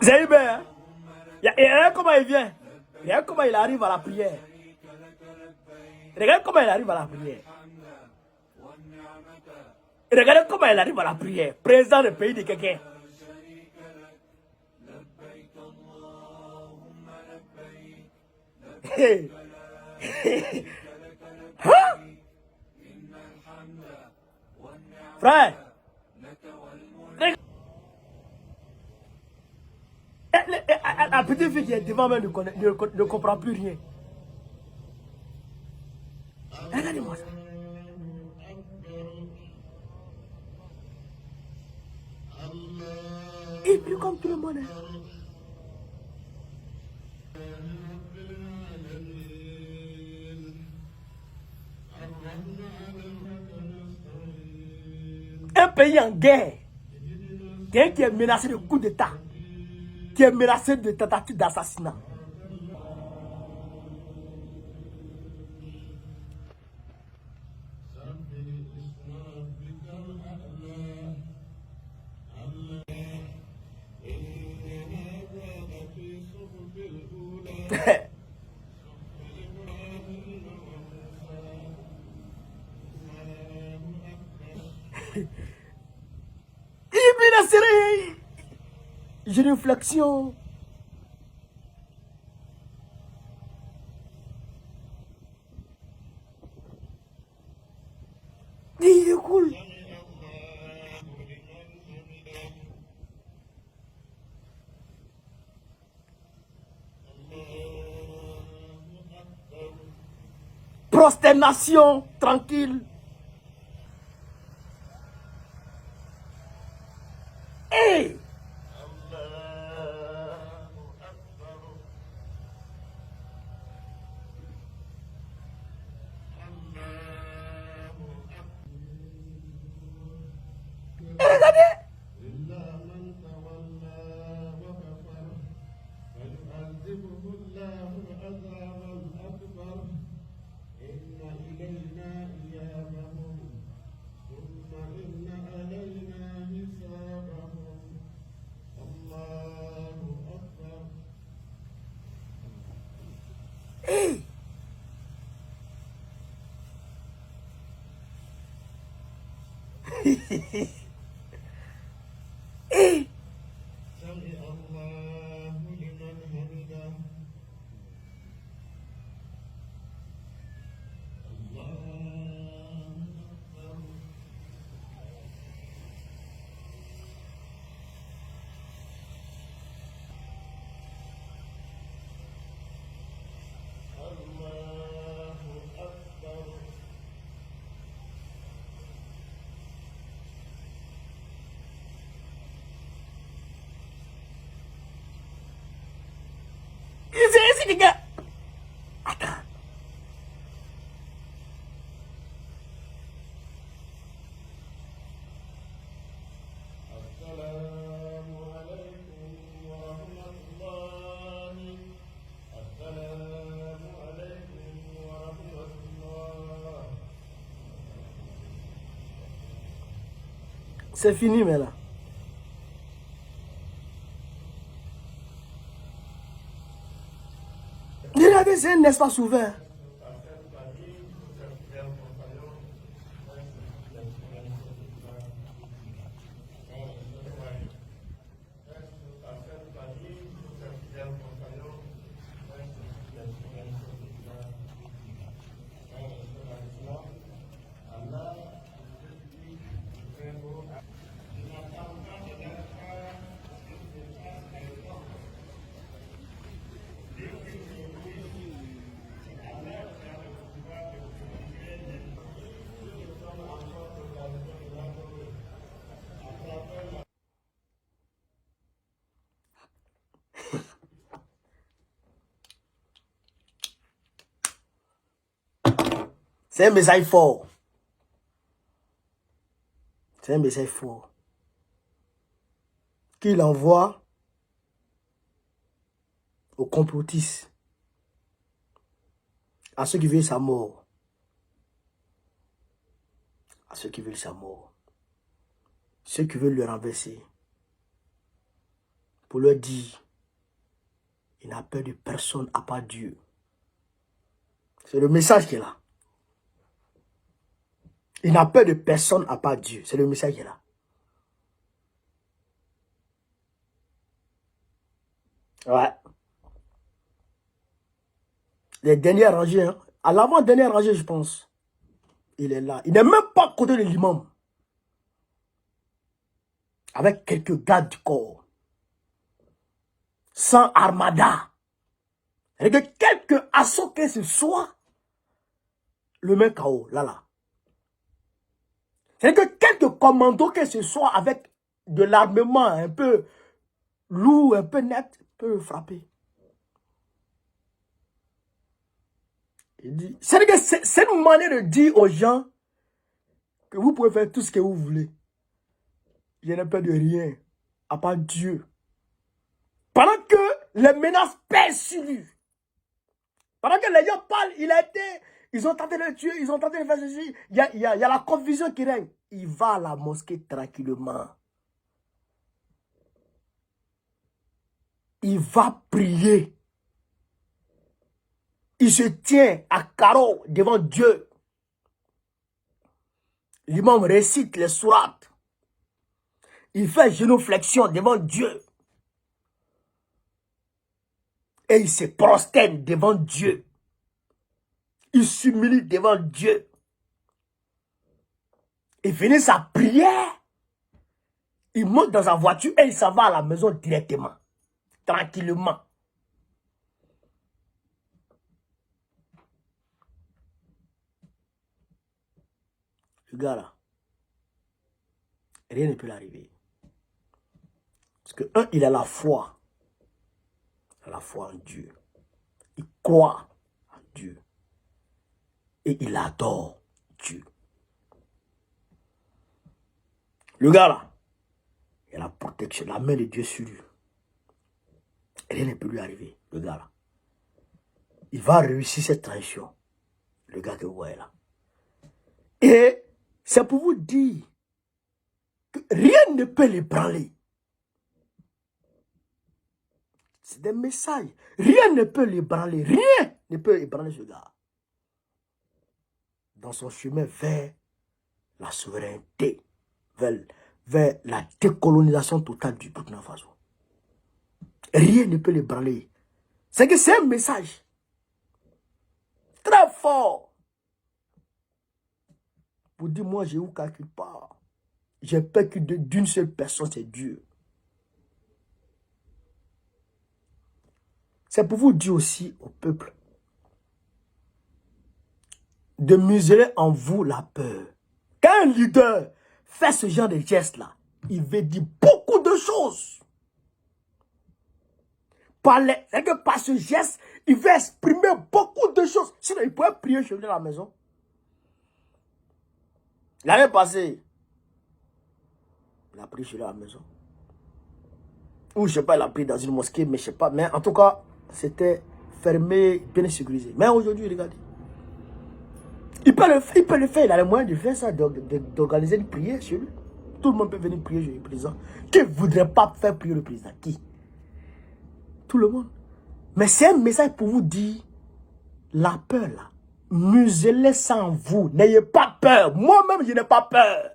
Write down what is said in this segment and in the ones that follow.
C'est Hubert. Hein? Regarde comment il vient. Regarde comment il arrive à la prière. Regarde comment il arrive à la prière. Regardez comment il arrive à la prière. Président du pays de quelqu'un. Hein? Frère. La petite fille qui est devant moi ne comprend plus rien. Regardez-moi ça. Il prie comme tout le monde. Un pays en guerre, quelqu'un qui est menacé de coup d'État, qui est menacé de tentative d'assassinat. Il menacé. J'ai une réflexion. Il est cool. Prosternation, tranquille. Hey! Regardez! Hey! Hey! C'est les gars! Attends. C'est fini, mais là. Regardez, c'est un espace ouvert. C'est un message fort. C'est un message fort. Qu'il envoie aux complotistes, à ceux qui veulent sa mort. À ceux qui veulent sa mort. Ceux qui veulent le renverser. pour leur dire, il n'a peur de personne à part Dieu. C'est le message qui est là. Il n'a peur de personne à part Dieu. C'est le message qui est là. Ouais. Les dernières rangées, hein. À l'avant-dernière rangée, je pense. Il est là. Il n'est même pas à côté de l'imam. Avec quelques gardes du corps. Sans armada. Et que quelques assauts que ce soit, le met KO, là. C'est que quelques commandos que ce soit avec de l'armement un peu lourd, un peu net, peut frapper. C'est une manière de dire aux gens que vous pouvez faire tout ce que vous voulez. Je n'ai peur de rien, à part Dieu. Pendant que les menaces pèsent sur lui, pendant que les gens parlent, ils ont tenté de le tuer, ils ont tenté de faire ceci, il y a la confusion qui règne. Il va à la mosquée tranquillement. Il va prier. Il se tient à carreau devant Dieu. L'imam récite les sourates. Il fait génuflexion devant Dieu. Et il se prosterne devant Dieu. Il s'humilie devant Dieu. Il finit sa prière. Il monte dans sa voiture et il s'en va à la maison directement. Tranquillement. Le gars là, rien ne peut l'arriver. Parce que, il a la foi. Il a la foi en Dieu. Il croit en Dieu. Et il adore Dieu. Le gars là, il a la protection, la main de Dieu sur lui. Rien ne peut lui arriver, le gars là. Il va réussir cette transition. Le gars que vous voyez là. Et c'est pour vous dire que rien ne peut l'ébranler. C'est des messages. Rien ne peut l'ébranler. Rien ne peut ébranler ce gars. Dans son chemin vers la souveraineté, vers la décolonisation totale du Burkina Faso. Rien ne peut l'ébranler. C'est que c'est un message très fort. Pour dire, moi, j'ai où quelque part. J'ai peur que d'une seule personne, c'est Dieu. C'est pour vous dire aussi au peuple de museler en vous la peur. Quand un leader fait ce genre de geste-là, il veut dire beaucoup de choses. C'est que par ce geste, il veut exprimer beaucoup de choses. Sinon, il pourrait prier chez lui à la maison. L'année passée, il a prié chez lui à la maison. Ou je sais pas, il a prié dans une mosquée, mais je sais pas. Mais en tout cas, c'était fermé, bien sécurisé. Mais aujourd'hui, regardez. Il peut le faire, il a les moyens de faire ça, d'organiser une prière chez lui. Tout le monde peut venir prier chez le président. Qui ne voudrait pas faire prier le président? Qui? Tout le monde. Mais c'est un message pour vous dire, la peur là, muselez sans vous, n'ayez pas peur. Moi-même, je n'ai pas peur.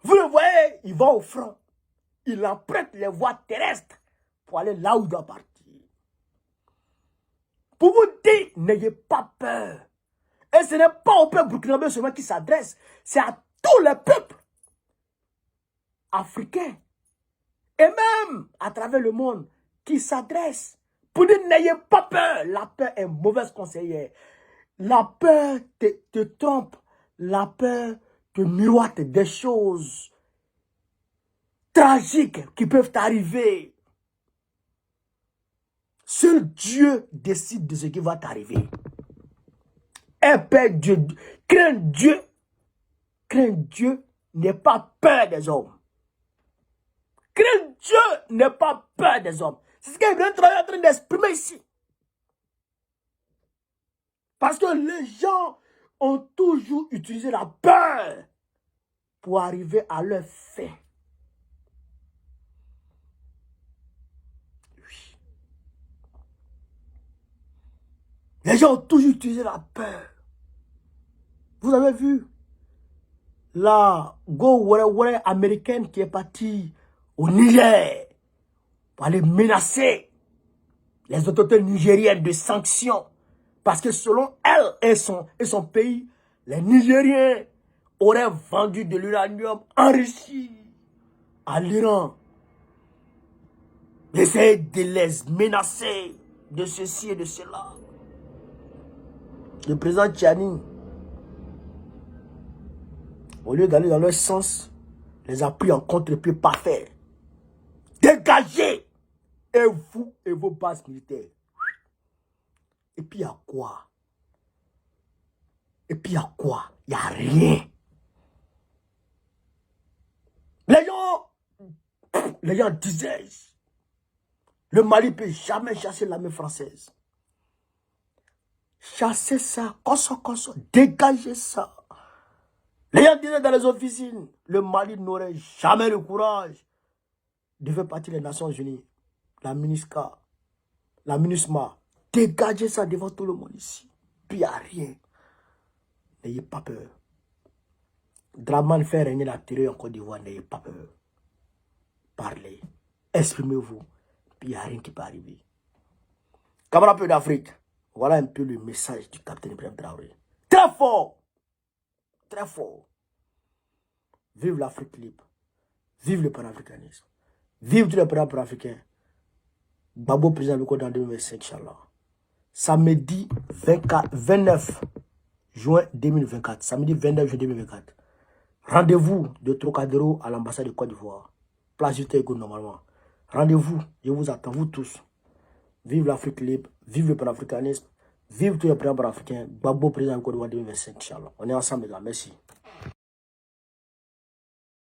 Vous le voyez, il va au front. Il emprunte les voies terrestres pour aller là où il doit partir. Pour vous dire, n'ayez pas peur. Et ce n'est pas au peuple burkinabé seulement qui s'adresse, c'est à tous les peuples africains et même à travers le monde qui s'adressent pour dire n'ayez pas peur. La peur est mauvaise conseillère. La peur te trompe. La peur te miroite des choses tragiques qui peuvent t'arriver. Seul Dieu décide de ce qui va t'arriver. Un père Dieu, crains Dieu. Crains Dieu, n'aie pas peur des hommes. Crains Dieu, n'aie pas peur des hommes. C'est ce qu'il est en train d'exprimer ici. Parce que les gens ont toujours utilisé la peur pour arriver à leur fin. Les gens ont toujours utilisé la peur. Vous avez vu la go américaine qui est partie au Niger pour aller menacer les autorités nigériennes de sanctions. Parce que selon elle et son pays, les Nigériens auraient vendu de l'uranium enrichi à l'Iran. Essayer de les menacer de ceci et de cela. Le président Tchani, au lieu d'aller dans leur sens, les a pris en contre-pied parfait. Dégagez! Et vous et vos bases militaires. Et puis il y a quoi? Et puis il y a quoi? Il n'y a rien. Les gens disaient, le Mali ne peut jamais chasser l'armée française. Chassez ça, koso, dégagez ça. Les gens disaient dans les officines, le Mali n'aurait jamais le courage de faire partie des Nations Unies. La MINUSCA, la MINUSMA, dégagez ça devant tout le monde ici. Puis il n'y a rien. N'ayez pas peur. Draman fait régner la terreur en Côte d'Ivoire, n'ayez pas peur. Parlez, exprimez-vous, puis il n'y a rien qui peut arriver. Camarades peu d'Afrique, voilà un peu le message du capitaine Ibrahim Traoré. Très fort, très fort. Vive l'Afrique libre, vive le panafricanisme, vive tous les peuples africains. Babo président Biko dans 2025, Inch'Allah. Samedi 29 juin 2024. Samedi 29 juin 2024. Rendez-vous de Trocadéro à l'ambassade de Côte d'Ivoire. Place du Tégo normalement. Rendez-vous, je vous attends, vous tous. Vive l'Afrique libre, vive le panafricanisme, vive tous les peuples africains. Babo président Biko 2025, Inch'Allah. On est ensemble, les gars. Merci.